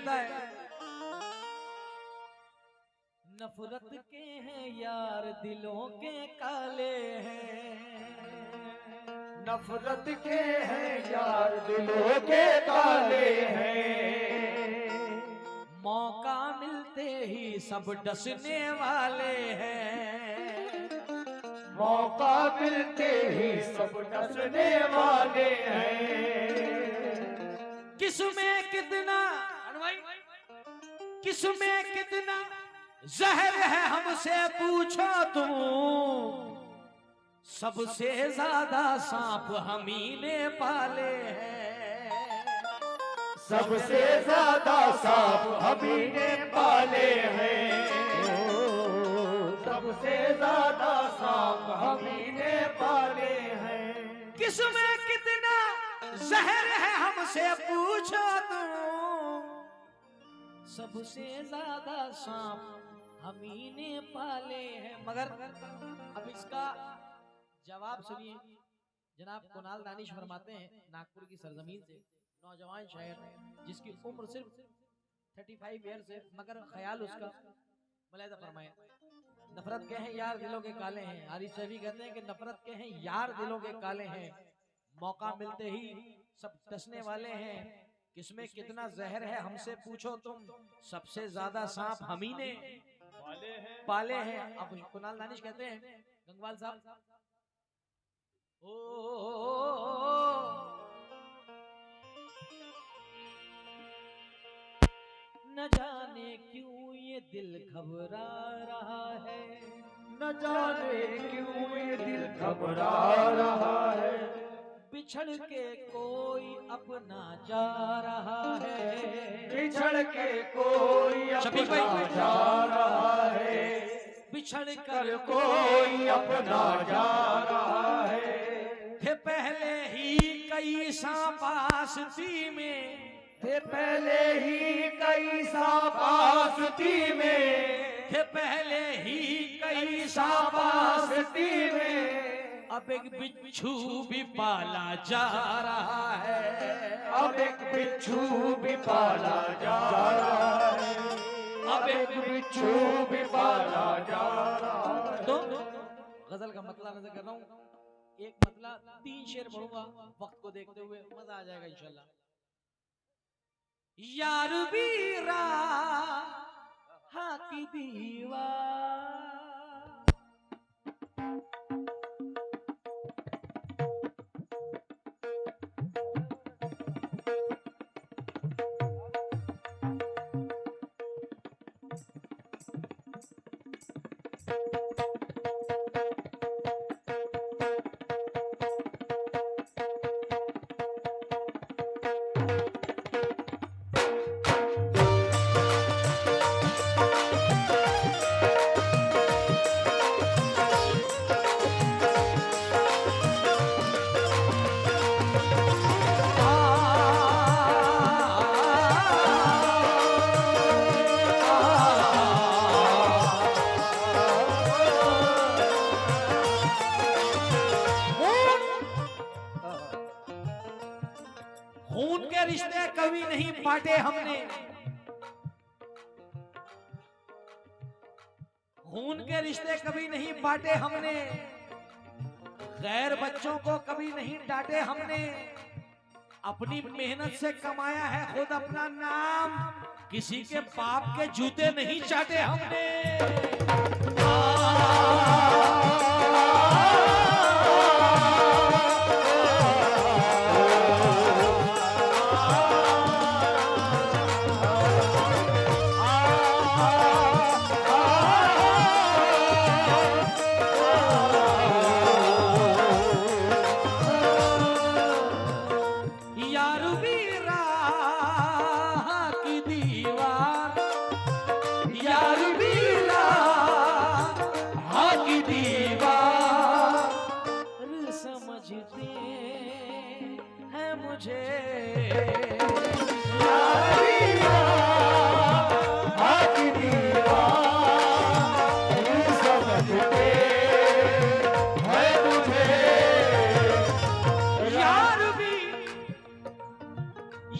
कहता है नफरत के हैं यार दिलों के काले हैं, नफरत के हैं यार दिलों के काले हैं, मौका मिलते ही सब डसने वाले हैं, मौका मिलते ही सब डसने वाले हैं। किसमें कितना किसमें कितना जहर है हमसे पूछो तुम, सबसे ज्यादा सांप हम ही ने पाले हैं, सबसे ज्यादा सांप हम ही ने पाले हैं, सबसे ज्यादा सांप हम ही ने पाले हैं। किसमें कितना जहर है हमसे पूछो तुम, सबसे ज्यादा सांप हम ही ने पाले हैं। मगर अब इसका जवाब सुनिए। जनाब कुणाल दानिश फरमाते हैं नागपुर की सरजमीन से, नौजवान शायर जिसकी उम्र सिर्फ 35 ईयर्स है, मगर ख्याल उसका मुलाहिजा फरमाए। नफरत के हैं यार दिलों के काले हैं, हारिस शफी कहते हैं कि नफरत के हैं यार दिलों के काले हैं, मौका मिलते ही सब डसने वाले हैं, किसमें कितना जहर है हमसे पूछो तुम, सबसे ज्यादा सांप हम ही ने पाले हैं। अब कुणाल दानिश कहते हैं गंगवाल साहब, न जाने क्यों ये दिल घबरा रहा है, न जाने क्यों ये दिल घबरा रहा है, बिछड़ के कोई अपना जा रहा है, बिछड़ के कोई अपना जा रहा है, बिछड़ कर कोई अपना जा रहा है। थे पहले ही कई सांपास्ती में, थे पहले ही कई सांपास्ती में, थे पहले ही कई सांपास्ती में, अब एक बिच्छू भी पाला जा रहा है, अब एक बिच्छू भी पाला जा रहा है, अब एक बिच्छू भी पाला जा रहा है। तो गजल का मतलब नजर कर रहा हूँ, एक मतलब 3 शेर पढ़ूंगा वक्त को देखते हुए, मजा आ जाएगा इंशाल्लाह। यार वीरा हाँ की दीवार, खून के रिश्ते कभी नहीं बांटे हमने, खून के रिश्ते कभी नहीं बांटे हमने, गैर बच्चों को कभी नहीं डांटे हमने, अपनी मेहनत से कमाया है खुद अपना नाम, किसी के बाप के जूते नहीं चाटे हमने।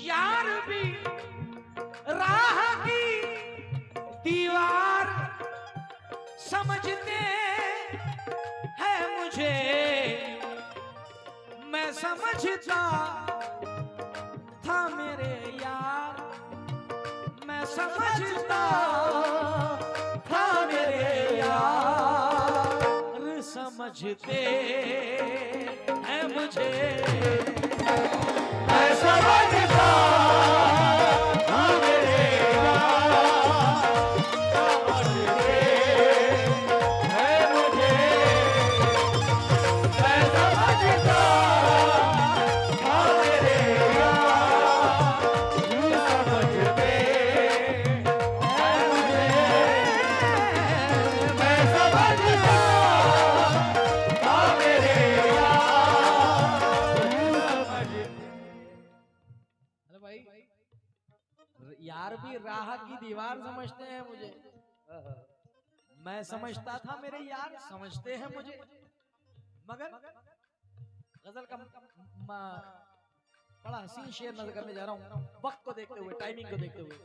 यार भी समझते हैं मुझे, मैं समझता था मेरे यार, मैं समझता था मेरे यार, समझते हैं मुझे, मैं समझता था मेरे यार, समझते हैं मुझे, मैं समझता था मेरे यार, समझते हैं मुझे, मैं समझता था मेरे यार, अरे भाई यार भी राह की दीवार समझते हैं मुझे, मैं समझता था मेरे यार समझते हैं मुझे, मगर गजल का बड़ा हसीन शेर नजर करने जा रहा हूँ, वक्त को देखते हुए, टाइमिंग को देखते हुए।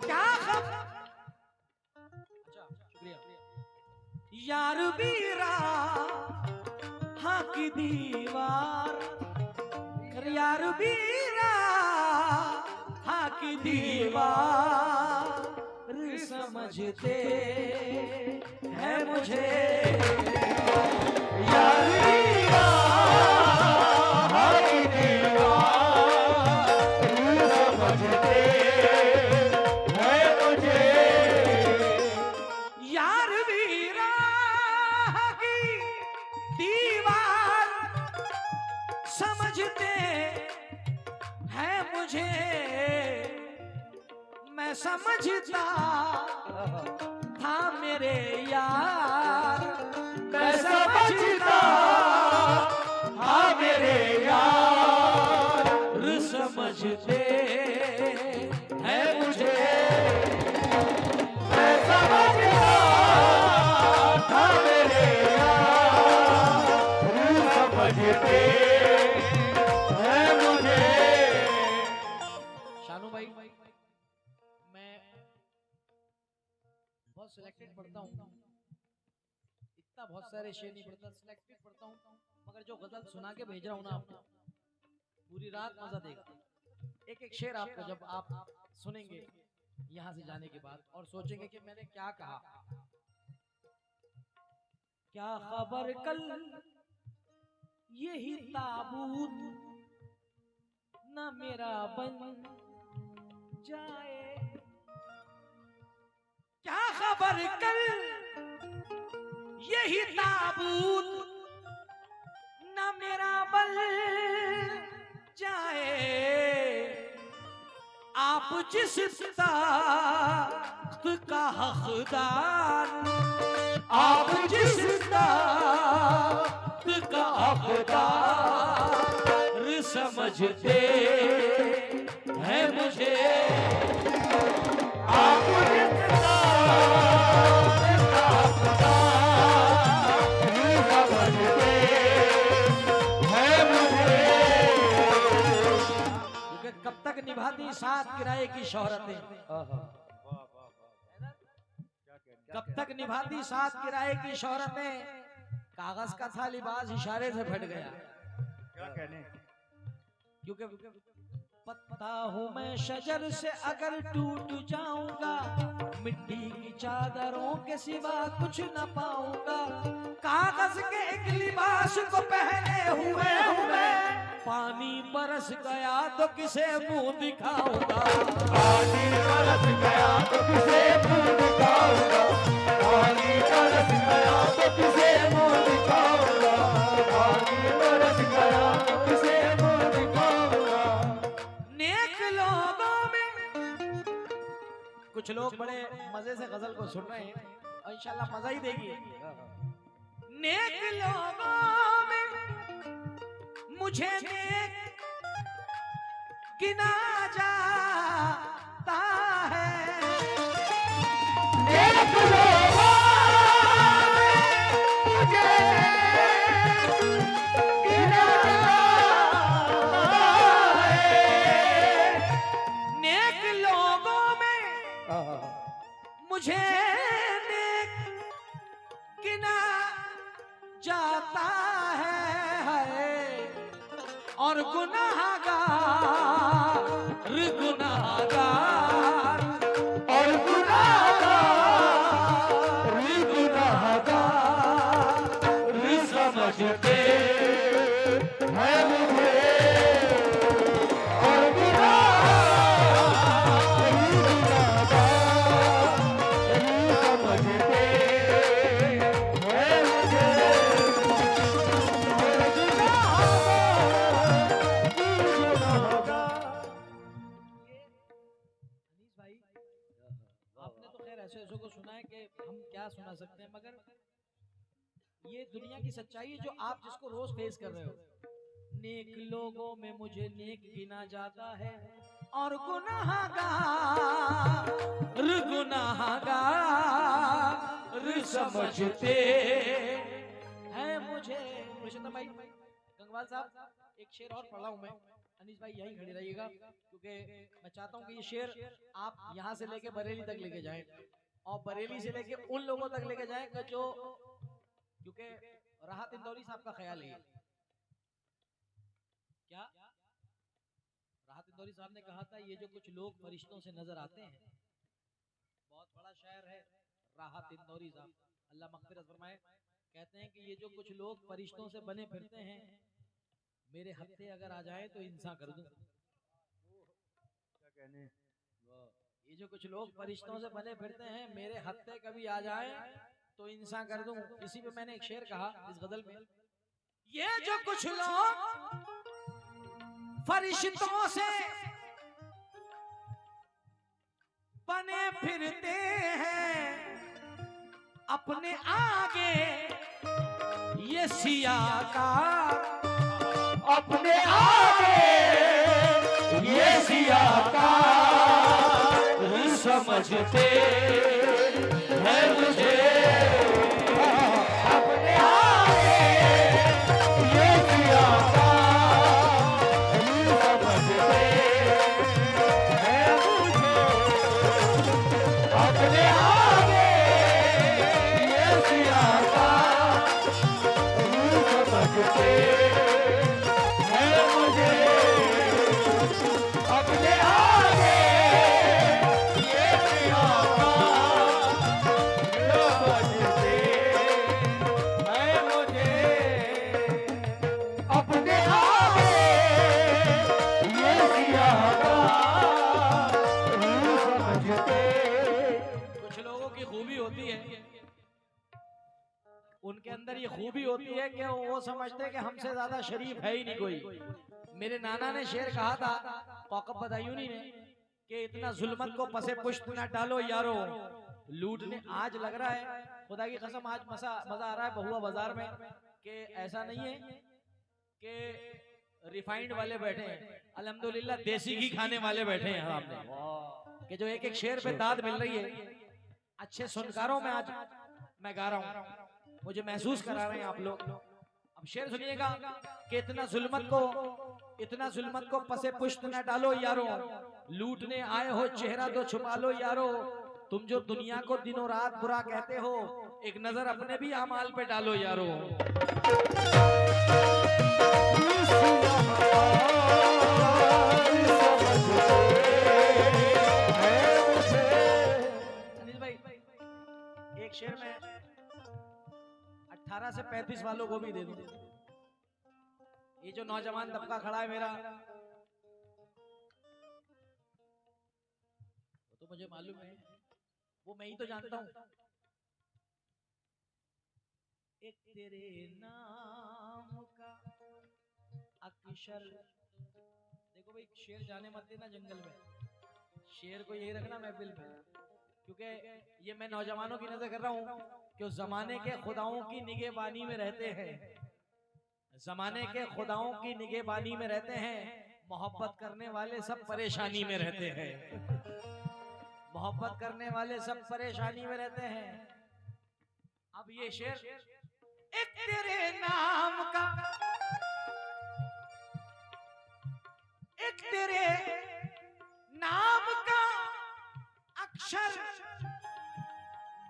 क्या खबर, अच्छा शुक्रिया। यार भी राह की दीवार, यार भी राह की दीवार, समझते हैं मुझे, यार की राह की दीवार, समझते हैं मुझे, यार भी राह की दीवार, समझते हैं मुझे, मैं समझता था मेरे यार, मैं समझता था मेरे यार, समझते हैं मुझे, मैं समझता था मेरे यार, समझते हैं मुझे। शानू भाई मैं बहुत सिलेक्टेड पढ़ता हूँ, इतना बहुत सारे शेर नहीं पढ़ता, सिलेक्टेड पढ़ता हूँ, मगर जो गजल सुना के भेज रहा हूँ ना आपको, पूरी रात मजा देगा। एक एक शेर आपको जब आप सुनेंगे यहाँ से जाने के बाद और सोचेंगे कि मैंने क्या कहा, क्या खबर कल यही ताबूत न मेरा बन जाए, क्या खबर कल यही ताबूत न मेरा बन जाए, आप जिस ताख्त का हकदार, आप जिस ताख्त का हकदार, समझते हैं मुझे, आप जिस ताक़त का हकदार, समझते हैं मुझे, क्योंकि कब तक निभाती साथ किराए की शोहरतें, कब तक निभाती साथ किराए की शोहरतें, कागज का था लिबास इशारे से फट गया, क्या कहने, क्योंकि पत्ता हूँ मैं शजर से अगर टूट जाऊंगा, मिट्टी की चादरों के सिवा कुछ न पाऊंगा, कागज के एक लिबास को पहने हुए हूँ मैं, पानी बरस गया तो किसे मुंह दिखाऊंगा, पानी बरस गया तो किसे मुंह दिखाऊंगा, पानी बरस गया तो किसे मुंह दिखाऊंगा, पानी बरस गया तो किसे मुंह दिखाऊंगा। नेक लोगों में कुछ लोग बड़े मजे से गजल को सुन रहे हैं और इंशाल्लाह मजा ही देगी, नेक लोगों में मुझे नेक गिना जाता है। नेक लोगों में मुझे गिना जाता है। नेक लोगों में मुझे नेक गिना जाता है और गुनाहगार गुनाहगार और गुनाहगार गुनाहगार समझते हैं मुझे और गुनाहगार समझते हैं मुझे अनीस भाई, आपने तो खैर ऐसे ऐसों को सुना है कि हम क्या सुना सकते हैं, मगर ये दुनिया की सच्चाई है जो आप जिसको रोज फेस कर रहे हो। नेक लोगों में मुझे नेक गिना जाता है और गुनाहगार गुनाहगार समझते हैं मुझे। पुरुषोत्तम भाई गंगवाल साहब, एक शेर और पढ़ा हूं मैं। अनीस भाई यहीं खड़े रहिएगा, क्योंकि मैं चाहता हूं कि ये शेर आप यहां से लेके बरेली तक लेके जाएं और बरेली से लेके उन लोगों तक लेके जाएं कि जो, क्योंकि राहत इंदौरी साहब का ख्याल है क्या, राहत इंदौरी साहब ने कहा था ये जो कुछ लोग फरिश्तों से नजर आते हैं, बहुत बड़ा शायर है राहत इंदौरी साहब, अल्लाह मग़फ़िरत फरमाए। कहते हैं कि ये जो कुछ लोग फरिश्तों से बने फिरते हैं, मेरे हत्थे अगर आ जाए तो इंसान कर दूं। क्या कहने ये जो कुछ लोग फरिश्तों से बने फिरते हैं, मेरे हत्थे कभी आ जाए तो इंसान कर दूं। इसी पे मैंने एक शेर कहा इस गजल में, ये जो कुछ लोग फरिश्तों से बने फिरते हैं, अपने आगे ये सियाकार, अपने आगे ये सियाकार समझते हैं मुझे अपने आगे ये सियाकार समझते हैं मुझे अपने आगे ये सियाकार समझते हैं मुझे अपने आगे ये सियाकार समझते हैं मुझे अपने आगे ये सियाकार समझते। कुछ लोगों की खूबी होती है, उनके अंदर ये खूबी होती है कि वो समझते हैं कि हमसे ज्यादा शरीफ है ही नहीं कोई। मेरे नाना ने शेर कहा था कौकब बदायूनी ने कि इतना जुल्मत को पसे पुश्त न डालो यारो, लूटने आज लग रहा है खुदा की कसम, आज मजा आ रहा है बहुआ बाजार में कि ऐसा नहीं है कि रिफाइंड वाले बैठे हैं, अल्हम्दुलिल्लाह देसी घी खाने वाले बैठे हैं सामने, कि जो एक एक शेर पे दाद मिल रही है। अच्छे सुनकारों में आज मैं गा रहा हूँ, मुझे महसूस करा रहे हैं आप लोग। अब शेर सुनिएगा कि इतना जुल्मत को पसे पुश्त न डालो यारो, लूटने आए हो चेहरा तो छुपा लो यारो, तुम जो दुनिया को दिनों रात बुरा कहते हो, एक नजर अपने भी अमाल पे डालो यारो। अनिल भाई एक शेर में 18 से 35 वालों को भी दे दूं। ये जो नौजवान तबका खड़ा है मेरा, वो तो मुझे मालूम है, वो मैं ही तो जानता हूं। एक तेरे नाम का अक्षर, देखो भाई शेर जाने मत देना जंगल में, शेर को यही रखना महफिल में, क्योंकि ये मैं नौजवानों की नजर कर रहा हूं कि उस जमाने के खुदाओं की निगहबानी में रहते हैं, जमाने के खुदाओं की निगहबानी में रहते हैं, मोहब्बत करने वाले सब परेशानी में रहते हैं। मोहब्बत करने वाले सब परेशानी में रहते हैं। अब ये शेर, एक तेरे नाम का, एक तेरे नाम का अक्षर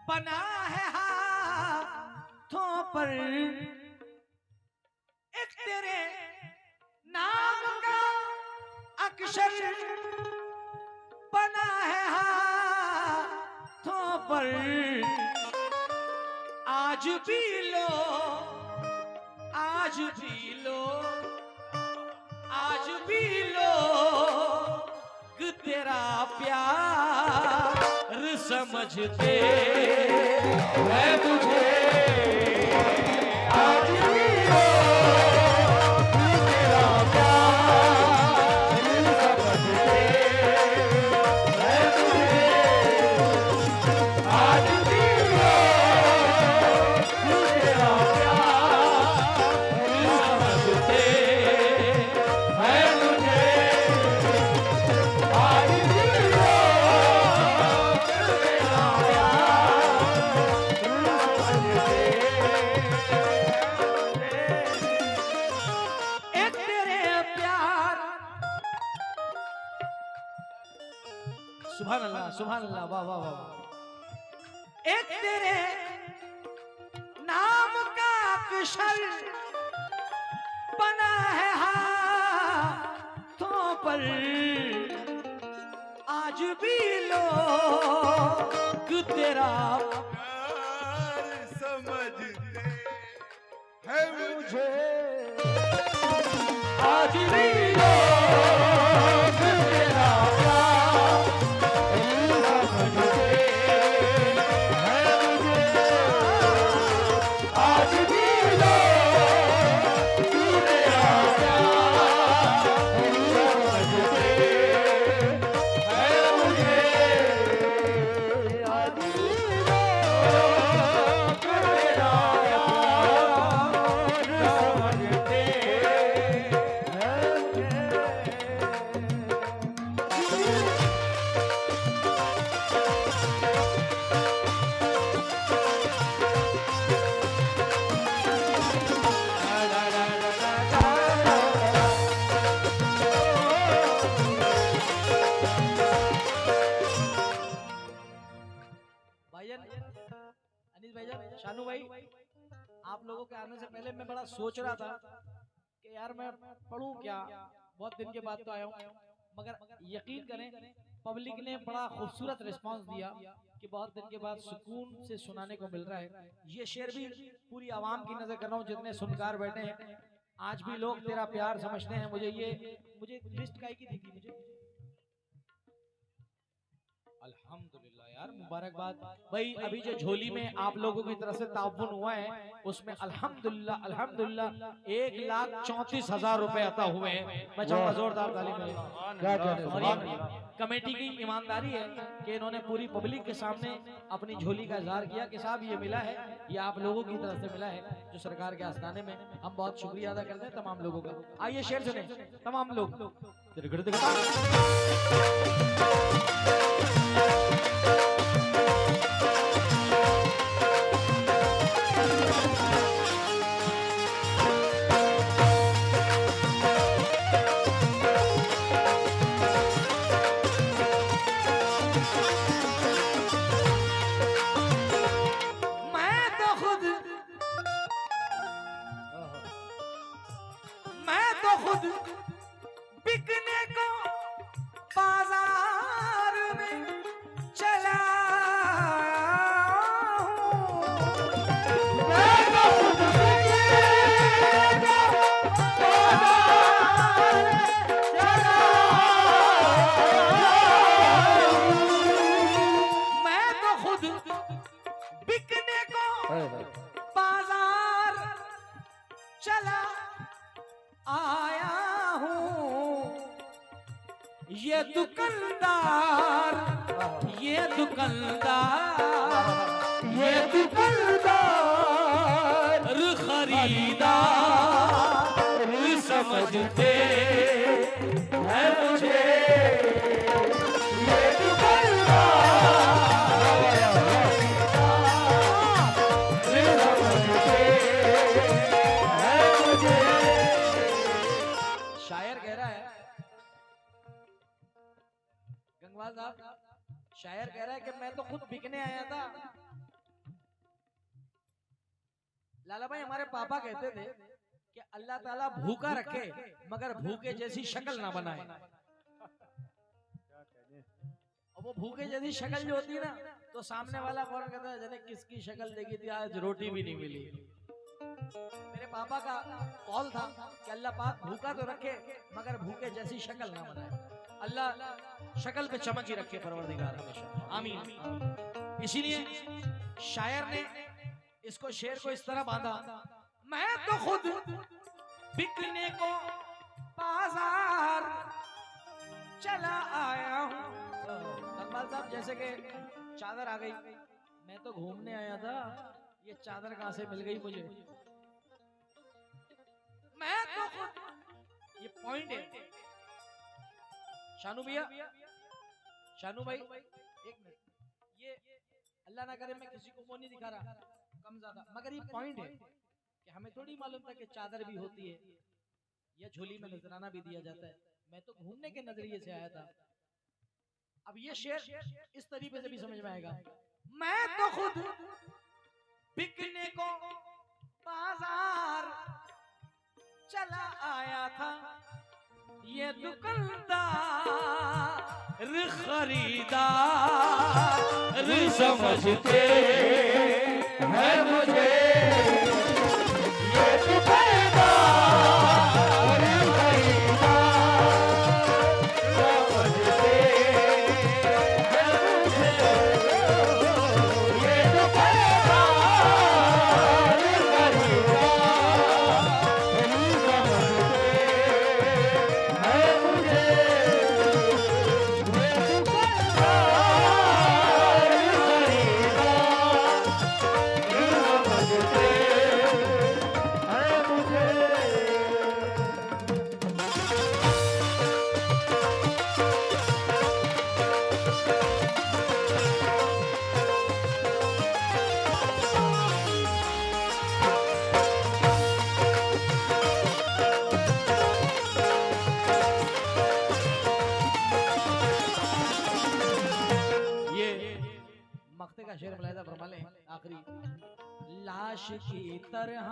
बना है हाथों पर, एक तेरे नाम का अक्षर बना है हाथों पर, आज भी लो, आज भी लो, आज भी लो तेरा प्यार समझते है मुझे आज भी लो तेरा प्यार समझते है मुझे आज भी लो तेरा प्यार समझते है मुझे आज भी लो एक तेरे प्यार, सुभान अल्लाह, सुभान अल्लाह, वाह वाह वाह। एक तेरे नाम का अक्षर बना है हाथों पर, आज भी लोग तेरा प्यार समझते है मुझे आज भी लोग तेरा प्यार समझते है मुझे आज भी लोग तेरा प्यार समझते है मुझे आज भी लोग तेरा प्यार समझते है भाईजान, अनिल भाईजान, शानू भाई, आप लोगों के आने से पहले मैं बड़ा सोच रहा था कि यार मैं पढ़ूं क्या, बहुत दिन के बाद तो आया हूं, मगर यकीन करें पब्लिक ने बड़ा खूबसूरत रिस्पांस दिया कि बहुत दिन के बाद सुकून से सुनाने को मिल रहा है। ये शेर भी पूरी आवाम की नजर कर रहा हूँ, जितने सुनकार बैठे हैं, आज भी लोग तेरा प्यार समझते हैं। मुझे लिस्ट काहे की दी थी मुझे, अल्हम्दुलिल्लाह यार, मुबारकबाद भाई। अभी जो झोली में आप लोगों की तरफ से ताउन हुआ है उसमें अल्हम्दुलिल्लाह अल्हम्दुलिल्लाह 1,34,000 रुपए अता हुए हैं। मैं चाहूंगा जोरदार ताली बजाएं। और ये कमेटी की ईमानदारी है कि इन्होंने पूरी पब्लिक के सामने अपनी झोली का इजहार किया कि साहब ये मिला है, ये आप लोगों की तरफ से मिला है जो सरकार के आस्थाने में। हम बहुत शुक्रिया अदा करते हैं तमाम लोगों का। आइए शेर सुने तमाम लोग। मैं तो खुद बिकने को बाजार में चला मैं तो खुद बिकने को बाजार चला आया हूँ। ये दुकानदार ये दुकानदार ये दुकानदार खरीदार समझते इकबाल साहब, शायर कह रहा है कि मैं तो खुद बिकने आया था। लाला भाई हमारे पापा कहते थे कि अल्लाह ताला भूखा रखे मगर भूखे जैसी शक्ल ना बनाए। और वो भूखे जैसी शक्ल जो होती है ना, तो सामने वाला कौन कहता है जने किसकी शक्ल देखी थी आज रोटी भी नहीं मिली। मेरे पापा का कॉल था कि अल्लाह पाक भूखा तो रखे मगर भूखे जैसी शक्ल ना बनाए। अल्लाह शक्ल पे चमक ही रखे परवरदिगार हमेशा, आमीन। इसीलिए शायर ने इसको शेर को इस तरह बांधा, मैं तो खुद बिकने को बाजार चला आया हूँ। अकबाल साहब जैसे कि चादर आ गई, मैं तो घूमने आया था, ये चादर कहां से मिल गई मुझे। मैं तो खुद, ये पॉइंट है। शानू भैया, शानू भाई एक मिनट, ये अल्लाह ना करे मैं किसी को वो नहीं दिखा रहा कम ज्यादा, मगर ये पॉइंट है कि हमें थोड़ी मालूम था कि चादर भी होती है या झोली में नजराना भी दिया जाता है। मैं तो घूमने के नजरिए से आया था। अब ये शेर इस तरीके से भी समझ में आएगा, मैं तो खुद बिकने को बाजार चला आया था, ये दुकानदार खरीदार समझते हैं मुझे, ये दुकानदार समझते हैं मुझे, ये दुकानदार समझते हैं मुझे, मख्ते का शेर मलाइदा फरमा लें आखिरी, लाश की तरह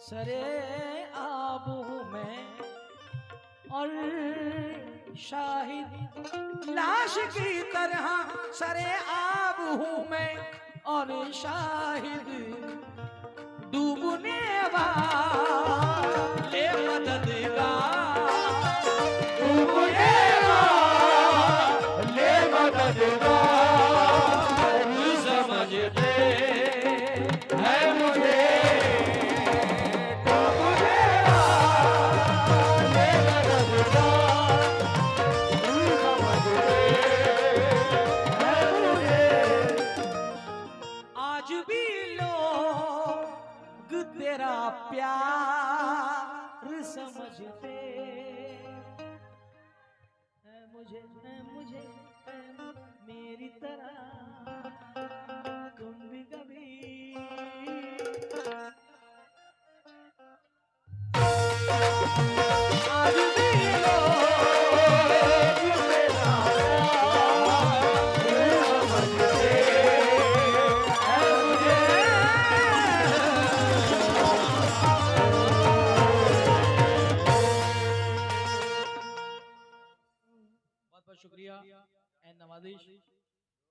सरे आब हूँ मैं और शाहिद, लाश की तरह सरे आब हूँ मैं और शाहिद, डूबने वाले मददगार, डूबने वाले मददगार समझते हैं मुझे, डूबने वाले मददगार समझते हैं मुझे, आज भी लोग तेरा प्यार समझते हैं मुझे, मेरी तरह तुम भी कभी आज भी लोग तेरा बहुत बहुत शुक्रिया एन नवाजिश।